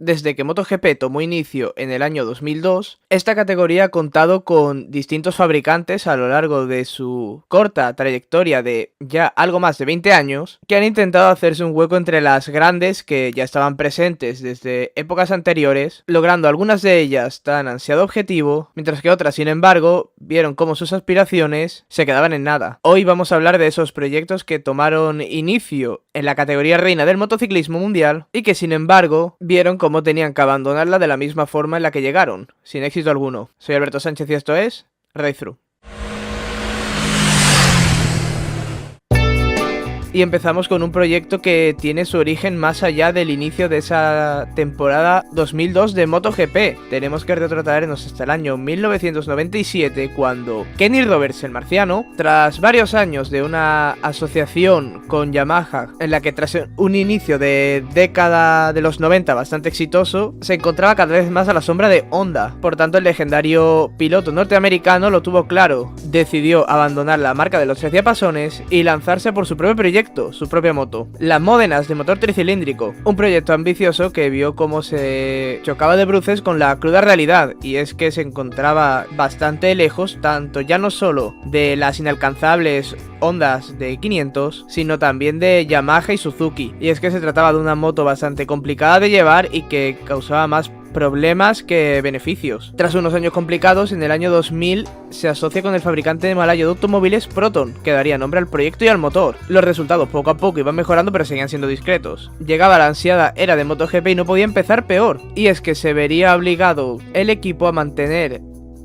Desde que MotoGP tomó inicio en el año 2002, esta categoría ha contado con distintos fabricantes a lo largo de su corta trayectoria de ya algo más de 20 años, que han intentado hacerse un hueco entre las grandes que ya estaban presentes desde épocas anteriores, logrando algunas de ellas tan ansiado objetivo, mientras que otras, sin embargo, vieron cómo sus aspiraciones se quedaban en nada. Hoy vamos a hablar de esos proyectos que tomaron inicio en la categoría reina del motociclismo mundial y que, sin embargo, vieron cómo tenían que abandonarla de la misma forma en la que llegaron, sin éxito alguno. Soy Alberto Sánchez y esto es Race Through. Y empezamos con un proyecto que tiene su origen más allá del inicio de esa temporada 2002 de MotoGP. Tenemos que retrotraernos hasta el año 1997, cuando Kenny Roberts, el marciano, tras varios años de una asociación con Yamaha, en la que tras un inicio de década de los 90 bastante exitoso, se encontraba cada vez más a la sombra de Honda. Por tanto, el legendario piloto norteamericano lo tuvo claro. Decidió abandonar la marca de los 13 diapasones y lanzarse por su propio proyecto, su propia moto, las Módenas de motor tricilíndrico, un proyecto ambicioso que vio cómo se chocaba de bruces con la cruda realidad, y es que se encontraba bastante lejos, tanto ya no solo de las inalcanzables Hondas de 500, sino también de Yamaha y Suzuki, y es que se trataba de una moto bastante complicada de llevar y que causaba más problemas que beneficios. Tras unos años complicados, en el año 2000 se asocia con el fabricante malayo de automóviles Proton, que daría nombre al proyecto y al motor. Los resultados poco a poco iban mejorando, pero seguían siendo discretos. Llegaba la ansiada era de MotoGP y no podía empezar peor, y es que se vería obligado el equipo a mantener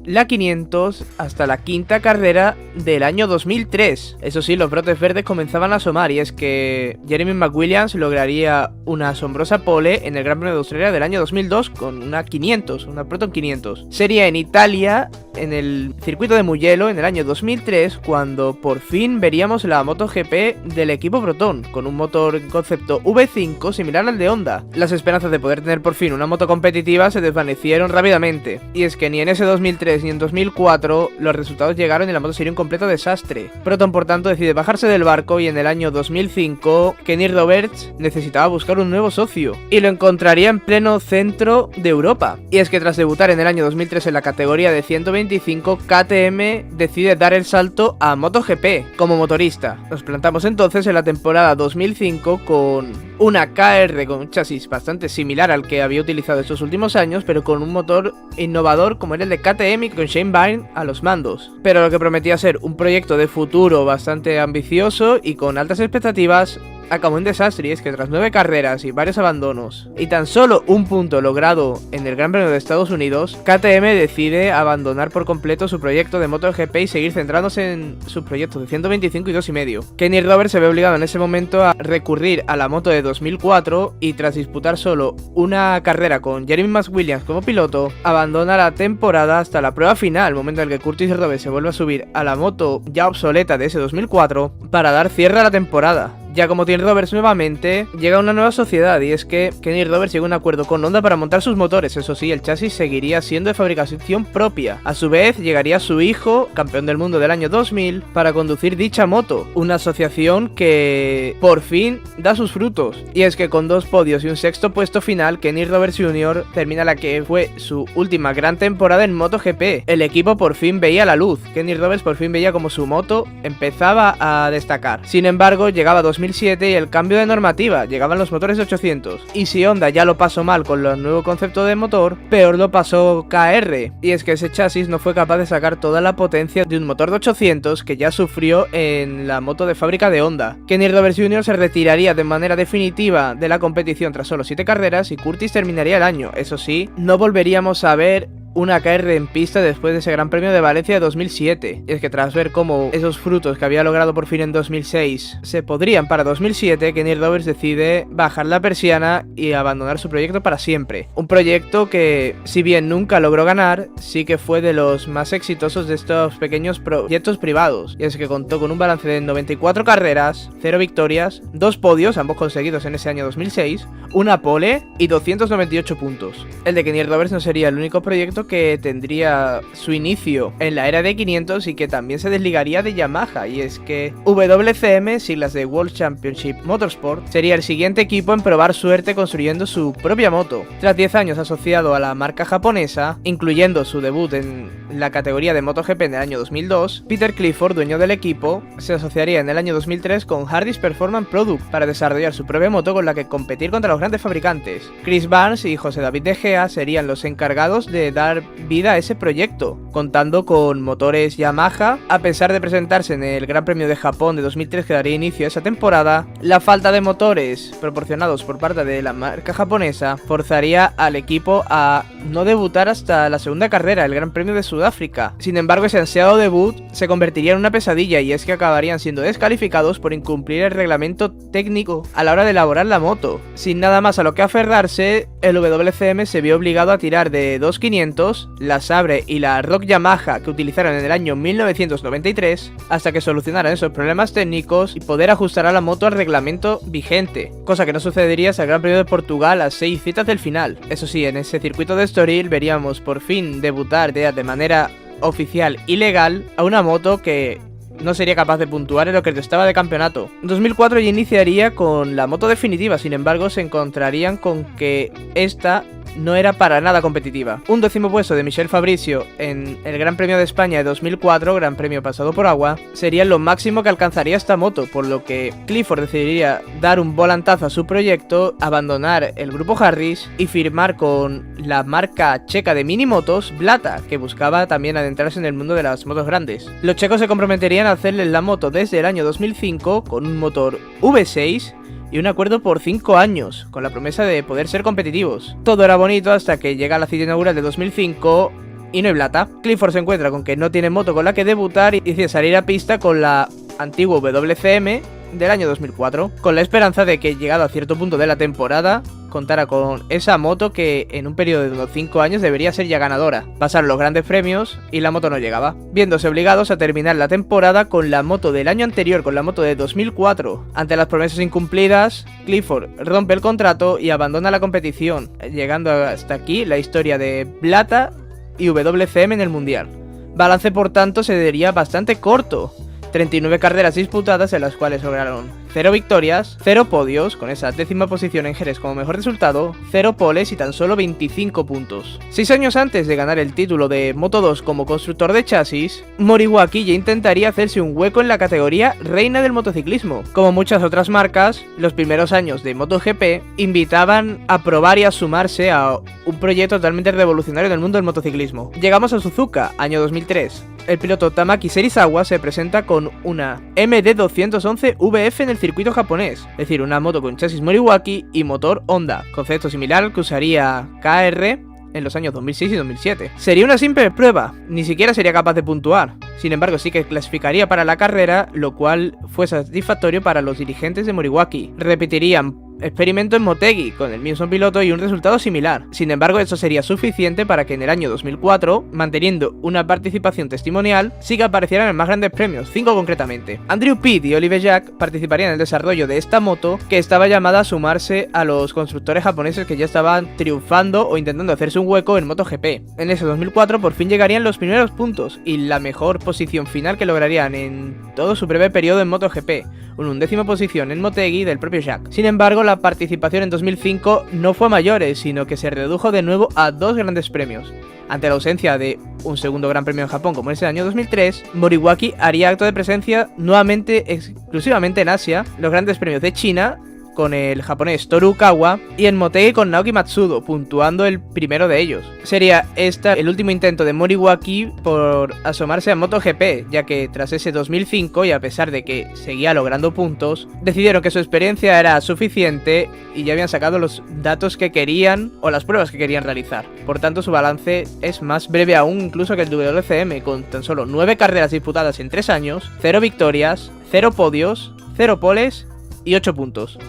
la 500 hasta la quinta carrera del año 2003. Eso sí, los brotes verdes comenzaban a asomar, y es que Jeremy McWilliams lograría una asombrosa pole en el Gran Premio de Australia del año 2002 con una 500, una Proton 500. Sería en Italia, en el circuito de Mugello, en el año 2003, cuando por fin veríamos la MotoGP del equipo Proton, con un motor en concepto V5 similar al de Honda. Las esperanzas de poder tener por fin una moto competitiva se desvanecieron rápidamente, y es que ni en ese 2003 ni en 2004 los resultados llegaron y la moto sería un completo desastre. Proton, por tanto, decide bajarse del barco, y en el año 2005 Kenny Roberts necesitaba buscar un nuevo socio, y lo encontraría en pleno centro de Europa. Y es que tras debutar en el año 2003 en la categoría de 125, KTM decide dar el salto a MotoGP como motorista. Nos plantamos entonces en la temporada 2005 con una KR con un chasis bastante similar al que había utilizado estos últimos años, pero con un motor innovador como era el de KTM, con Shane Byrne a los mandos. Pero lo que prometía ser un proyecto de futuro bastante ambicioso y con altas expectativas acabó en desastre, y es que tras 9 carreras y varios abandonos y tan solo un punto logrado en el Gran Premio de Estados Unidos, KTM decide abandonar por completo su proyecto de MotoGP y seguir centrándose en sus proyectos de 125 y 2,5. Kenny Roberts se ve obligado en ese momento a recurrir a la moto de 2004 y tras disputar solo una carrera con Jeremy McWilliams como piloto, abandona la temporada hasta la prueba final, momento en el que Curtis Roberts se vuelve a subir a la moto ya obsoleta de ese 2004 para dar cierre a la temporada. Ya como Kenny Roberts nuevamente, llega una nueva sociedad, y es que Kenny Roberts llega a un acuerdo con Honda para montar sus motores. Eso sí, el chasis seguiría siendo de fabricación propia. A su vez, llegaría su hijo, campeón del mundo del año 2000, para conducir dicha moto. Una asociación que por fin da sus frutos. Y es que con 2 podios y un 6º puesto final, Kenny Roberts Jr. termina la que fue su última gran temporada en MotoGP. El equipo por fin veía la luz. Kenny Roberts por fin veía como su moto empezaba a destacar. Sin embargo, llegaba 2007 y el cambio de normativa, llegaban los motores de 800, y si Honda ya lo pasó mal con el nuevo concepto de motor, peor lo pasó KR, y es que ese chasis no fue capaz de sacar toda la potencia de un motor de 800 que ya sufrió en la moto de fábrica de Honda. Kenny Roberts Jr. se retiraría de manera definitiva de la competición tras solo 7 carreras y Curtis terminaría el año. Eso sí, no volveríamos a ver una KR en pista después de ese Gran Premio de Valencia de 2007. Y es que tras ver cómo esos frutos que había logrado por fin en 2006 se podrían para 2007, Kenny Roberts decide bajar la persiana y abandonar su proyecto para siempre. Un proyecto que, si bien nunca logró ganar, sí que fue de los más exitosos de estos pequeños proyectos privados. Y es que contó con un balance de 94 carreras, 0 victorias, 2 podios, ambos conseguidos en ese año 2006, una pole y 298 puntos. El de Kenny Roberts no sería el único proyecto proyecto que tendría su inicio en la era de 500 y que también se desligaría de Yamaha, y es que WCM, siglas de World Championship Motorsport, sería el siguiente equipo en probar suerte construyendo su propia moto. Tras 10 años asociado a la marca japonesa, incluyendo su debut en la categoría de MotoGP en el año 2002, Peter Clifford, dueño del equipo, se asociaría en el año 2003 con Hardy's Performance Product para desarrollar su propia moto con la que competir contra los grandes fabricantes. Chris Barnes y José David De Gea serían los encargados de dar vida a ese proyecto, contando con motores Yamaha. A pesar de presentarse en el Gran Premio de Japón de 2003 que daría inicio a esa temporada, la falta de motores proporcionados por parte de la marca japonesa forzaría al equipo a no debutar hasta la segunda carrera, el Gran Premio de Sudáfrica. Sin embargo, ese ansiado debut se convertiría en una pesadilla, y es que acabarían siendo descalificados por incumplir el reglamento técnico a la hora de elaborar la moto. Sin nada más a lo que aferrarse, el WCM se vio obligado a tirar de 2500, la Sabre y la Rock Yamaha que utilizaron en el año 1993, hasta que solucionaran esos problemas técnicos y poder ajustar a la moto al reglamento vigente, cosa que no sucedería hasta el Gran Premio de Portugal a 6 citas del final. Eso sí, en ese circuito de Estoril veríamos por fin debutar de manera oficial y legal a una moto que no sería capaz de puntuar en lo que estaba de campeonato. En 2004 ya iniciaría con la moto definitiva, sin embargo se encontrarían con que esta no era para nada competitiva. Un 10º puesto de Michel Fabrizio en el Gran Premio de España de 2004, Gran Premio pasado por agua, sería lo máximo que alcanzaría esta moto, por lo que Clifford decidiría dar un volantazo a su proyecto, abandonar el grupo Harris y firmar con la marca checa de minimotos, Blata, que buscaba también adentrarse en el mundo de las motos grandes. Los checos se comprometerían a hacerle la moto desde el año 2005 con un motor V6 y un acuerdo por 5 años, con la promesa de poder ser competitivos. Todo era bonito hasta que llega la cita inaugural de 2005 y no hay plata. Clifford se encuentra con que no tiene moto con la que debutar y decide salir a pista con la antigua WCM del año 2004, con la esperanza de que, llegado a cierto punto de la temporada, contara con esa moto que en un periodo de unos 5 años debería ser ya ganadora. Pasaron los grandes premios y la moto no llegaba, viéndose obligados a terminar la temporada con la moto del año anterior, con la moto de 2004. Ante las promesas incumplidas, Clifford rompe el contrato y abandona la competición, llegando hasta aquí la historia de Blata y WCM en el Mundial. Balance, por tanto, se vería bastante corto. 39 carreras disputadas, en las cuales lograron 0 victorias, 0 podios, con esa 10ª posición en Jerez como mejor resultado, 0 poles y tan solo 25 puntos. 6 años antes de ganar el título de Moto2 como constructor de chasis, Moriwaki ya intentaría hacerse un hueco en la categoría reina del motociclismo. Como muchas otras marcas, los primeros años de MotoGP invitaban a probar y a sumarse a un proyecto totalmente revolucionario del mundo del motociclismo. Llegamos a Suzuka, año 2003. El piloto Tamaki Serizawa se presenta con una MD211 VF en el circuito japonés, es decir, una moto con chasis Moriwaki y motor Honda, concepto similar al que usaría KR en los años 2006 y 2007. Sería una simple prueba, ni siquiera sería capaz de puntuar. Sin embargo, sí que clasificaría para la carrera, lo cual fue satisfactorio para los dirigentes de Moriwaki. Repetirían experimento en Motegi con el mismo piloto y un resultado similar. Sin embargo, eso sería suficiente para que en el año 2004, manteniendo una participación testimonial, sí que aparecieran en más grandes premios, 5 concretamente. Andrew Pitt y Oliver Jack participarían en el desarrollo de esta moto, que estaba llamada a sumarse a los constructores japoneses que ya estaban triunfando o intentando hacerse un hueco en MotoGP. En ese 2004 por fin llegarían los primeros puntos y la mejor posición final que lograrían en todo su breve periodo en MotoGP, una 11ª posición en Motegi del propio Jack. Sin embargo, la participación en 2005 no fue a mayores, sino que se redujo de nuevo a 2 grandes premios. Ante la ausencia de un segundo gran premio en Japón como en ese año 2003, Moriwaki haría acto de presencia nuevamente exclusivamente en Asia, los grandes premios de China, con el japonés Toru Kawa, y en Motegi con Naoki Matsudo, puntuando el primero de ellos. Sería este el último intento de Moriwaki por asomarse a MotoGP, ya que tras ese 2005, y a pesar de que seguía logrando puntos, decidieron que su experiencia era suficiente y ya habían sacado los datos que querían o las pruebas que querían realizar. Por tanto, su balance es más breve aún incluso que el WCM, con tan solo 9 carreras disputadas en 3 años, 0 victorias, 0 podios, 0 poles y 8 puntos.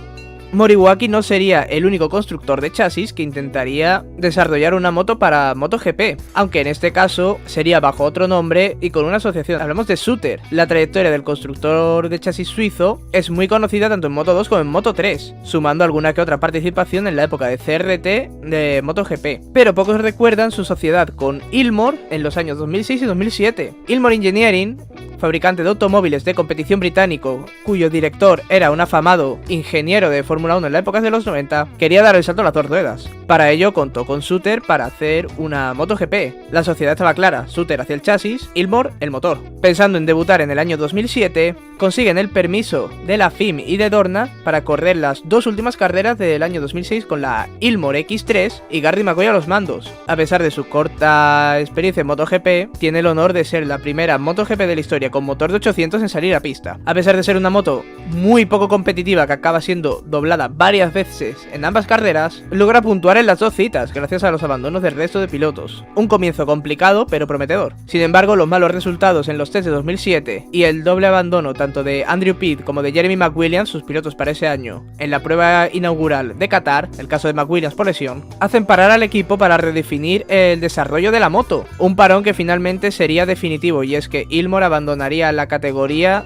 Moriwaki no sería el único constructor de chasis que intentaría desarrollar una moto para MotoGP, aunque en este caso sería bajo otro nombre y con una asociación. Hablamos de Suter. La trayectoria del constructor de chasis suizo es muy conocida tanto en Moto2 como en Moto3, sumando alguna que otra participación en la época de CRT de MotoGP, pero pocos recuerdan su sociedad con Ilmor en los años 2006 y 2007. Ilmor Engineering, fabricante de automóviles de competición británico, cuyo director era un afamado ingeniero de Fórmula 1 en la época de los 90, quería dar el salto a las dos ruedas. Para ello contó con Suter para hacer una MotoGP. La sociedad estaba clara, Suter hacía el chasis, Ilmor el motor. Pensando en debutar en el año 2007, consiguen el permiso de la FIM y de Dorna para correr las dos últimas carreras del año 2006 con la Ilmor X3 y Garry McCoy a los mandos. A pesar de su corta experiencia en MotoGP, tiene el honor de ser la primera MotoGP de la historia con motor de 800 en salir a pista. A pesar de ser una moto muy poco competitiva que acaba siendo doblada varias veces en ambas carreras, logra puntuar en las dos citas gracias a los abandonos del resto de pilotos. Un comienzo complicado pero prometedor. Sin embargo, los malos resultados en los test de 2007 y el doble abandono tanto de Andrew Pitt como de Jeremy McWilliams, sus pilotos para ese año, en la prueba inaugural de Qatar, el caso de McWilliams por lesión, hacen parar al equipo para redefinir el desarrollo de la moto. Un parón que finalmente sería definitivo, y es que Ilmor abandonaría la categoría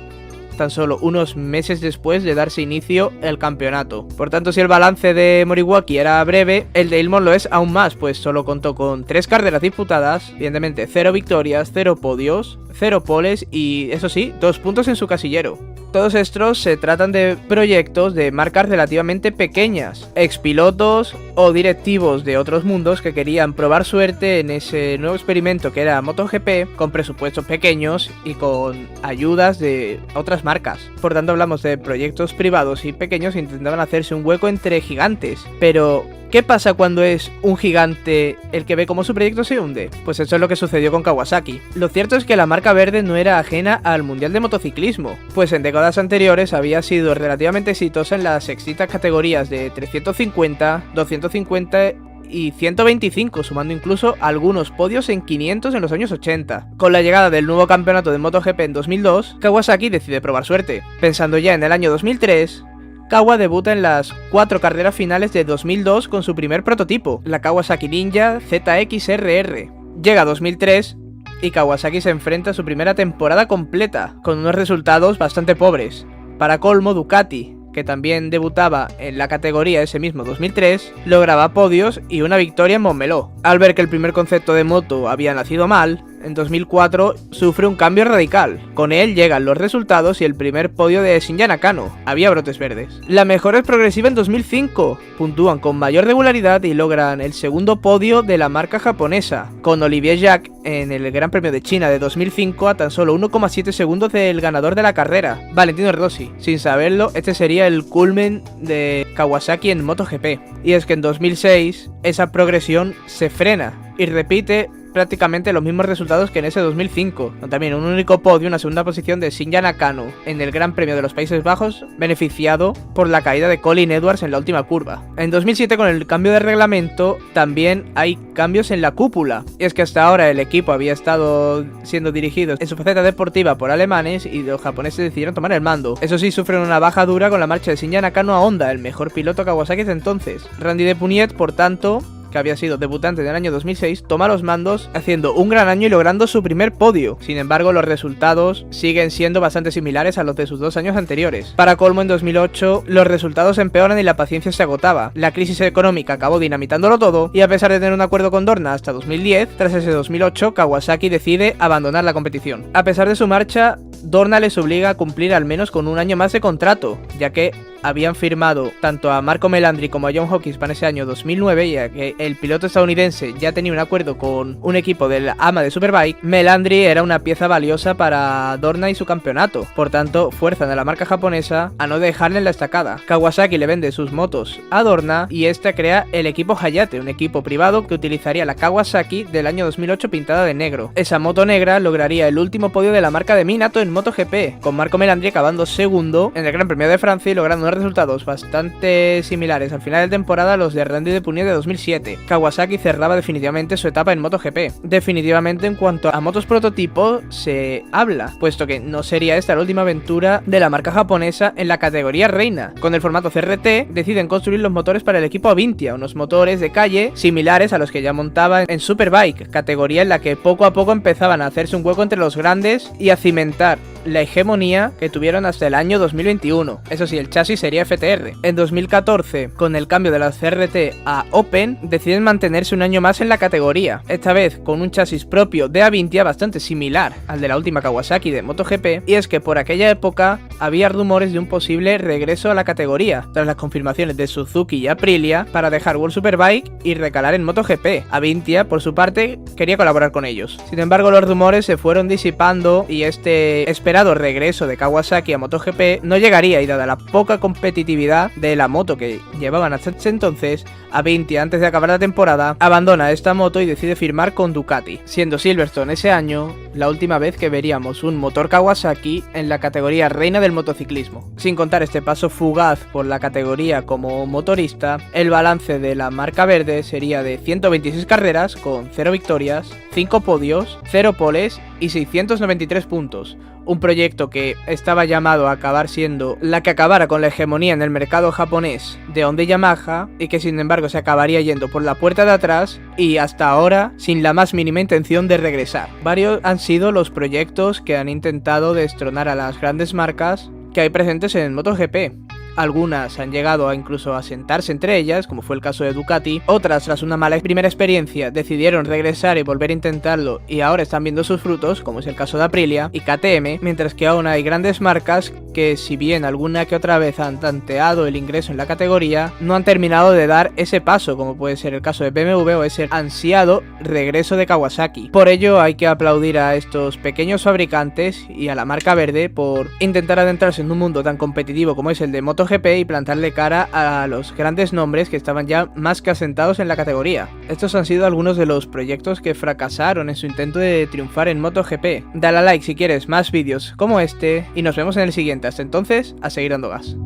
tan solo unos meses después de darse inicio el campeonato. Por tanto, si el balance de Moriwaki era breve, el de Ilmor lo es aún más, pues solo contó con 3 carreras disputadas, evidentemente 0 victorias, 0 podios, 0 poles y, eso sí, 2 puntos en su casillero. Todos estos se tratan de proyectos de marcas relativamente pequeñas, expilotos o directivos de otros mundos que querían probar suerte en ese nuevo experimento que era MotoGP, con presupuestos pequeños y con ayudas de otras marcas. Por tanto, hablamos de proyectos privados y pequeños que intentaban hacerse un hueco entre gigantes, pero ¿qué pasa cuando es un gigante el que ve cómo su proyecto se hunde? Pues eso es lo que sucedió con Kawasaki. Lo cierto es que la marca verde no era ajena al mundial de motociclismo, pues en décadas anteriores había sido relativamente exitosa en las extintas categorías de 350, 250 y 125, sumando incluso algunos podios en 500 en los años 80. Con la llegada del nuevo campeonato de MotoGP en 2002, Kawasaki decide probar suerte. Pensando ya en el año 2003, Kawa debuta en las 4 carreras finales de 2002 con su primer prototipo, la Kawasaki Ninja ZX-RR. Llega 2003 y Kawasaki se enfrenta a su primera temporada completa, con unos resultados bastante pobres. Para colmo, Ducati, que también debutaba en la categoría ese mismo 2003, lograba podios y una victoria en Montmeló. Al ver que el primer concepto de moto había nacido mal, en 2004 sufre un cambio radical. Con él llegan los resultados y el primer podio de Shinya Nakano. Había brotes verdes. La mejora es progresiva en 2005. Puntúan con mayor regularidad y logran el segundo podio de la marca japonesa, con Olivier Jacques en el Gran Premio de China de 2005 a tan solo 1,7 segundos del ganador de la carrera, Valentino Rossi. Sin saberlo, este sería el culmen de Kawasaki en MotoGP. Y es que en 2006 esa progresión se frena y repite prácticamente los mismos resultados que en ese 2005, con también un único podio, una segunda posición de Shinya Nakano en el Gran Premio de los Países Bajos, beneficiado por la caída de Colin Edwards en la última curva. En 2007, con el cambio de reglamento, también hay cambios en la cúpula, y es que hasta ahora el equipo había estado siendo dirigido en su faceta deportiva por alemanes y los japoneses decidieron tomar el mando. Eso sí, sufren una baja dura con la marcha de Shinya Nakano a Honda, el mejor piloto Kawasaki de entonces. Randy Depuniet, por tanto, que había sido debutante en el año 2006, toma los mandos haciendo un gran año y logrando su primer podio. Sin embargo, los resultados siguen siendo bastante similares a los de sus 2 años anteriores. Para colmo, en 2008 los resultados empeoran y la paciencia se agotaba. La crisis económica acabó dinamitándolo todo y, a pesar de tener un acuerdo con Dorna hasta 2010, tras ese 2008 Kawasaki decide abandonar la competición. A pesar de su marcha, Dorna les obliga a cumplir al menos con un año más de contrato, ya que habían firmado tanto a Marco Melandri como a John Hawkins para ese año 2009, ya que el piloto estadounidense ya tenía un acuerdo con un equipo del AMA de Superbike. Melandri era una pieza valiosa para Dorna y su campeonato, por tanto fuerzan a la marca japonesa a no dejarle en la estacada. Kawasaki le vende sus motos a Dorna y esta crea el equipo Hayate, un equipo privado que utilizaría la Kawasaki del año 2008 pintada de negro. Esa moto negra lograría el último podio de la marca de Minato en MotoGP, con Marco Melandri acabando segundo en el Gran Premio de Francia y logrando unos resultados bastante similares al final de temporada a los de Randy de Punier de 2007. Kawasaki cerraba definitivamente su etapa en MotoGP. Definitivamente en cuanto a motos prototipo se habla, puesto que no sería esta la última aventura de la marca japonesa en la categoría reina. Con el formato CRT deciden construir los motores para el equipo Avintia, unos motores de calle similares a los que ya montaban en Superbike, categoría en la que poco a poco empezaban a hacerse un hueco entre los grandes y a cimentar la hegemonía que tuvieron hasta el año 2021. Eso sí, el chasis sería FTR. En 2014, con el cambio de la CRT a Open, deciden mantenerse un año más en la categoría, esta vez con un chasis propio de Avintia bastante similar al de la última Kawasaki de MotoGP, y es que por aquella época había rumores de un posible regreso a la categoría, tras las confirmaciones de Suzuki y Aprilia para dejar World Superbike y recalar en MotoGP. Avintia, por su parte, quería colaborar con ellos. Sin embargo, los rumores se fueron disipando y este esperado regreso de Kawasaki a MotoGP no llegaría, y dada la poca competitividad de la moto que llevaban hasta ese entonces, Avintia, antes de acabar la temporada, abandona esta moto y decide firmar con Ducati, siendo Silverstone ese año la última vez que veríamos un motor Kawasaki en la categoría reina del motociclismo. Sin contar este paso fugaz por la categoría como motorista, el balance de la marca verde sería de 126 carreras con 0 victorias, 5 podios, 0 poles y 693 puntos. Un proyecto que estaba llamado a acabar siendo la que acabara con la hegemonía en el mercado japonés de Honda y Yamaha, y que sin embargo se acabaría yendo por la puerta de atrás y hasta ahora sin la más mínima intención de regresar. Varios han sido los proyectos que han intentado destronar a las grandes marcas que hay presentes en MotoGP. Algunas han llegado a incluso a sentarse entre ellas, como fue el caso de Ducati. Otras, tras una mala primera experiencia, decidieron regresar y volver a intentarlo y ahora están viendo sus frutos, como es el caso de Aprilia y KTM, mientras que aún hay grandes marcas que, si bien alguna que otra vez han tanteado el ingreso en la categoría, no han terminado de dar ese paso, como puede ser el caso de BMW o ese ansiado regreso de Kawasaki. Por ello hay que aplaudir a estos pequeños fabricantes y a la marca verde por intentar adentrarse en un mundo tan competitivo como es el de MotoGP y plantarle cara a los grandes nombres que estaban ya más que asentados en la categoría. Estos han sido algunos de los proyectos que fracasaron en su intento de triunfar en MotoGP. Dale a like si quieres más vídeos como este y nos vemos en el siguiente. Hasta entonces, a seguir dando gas.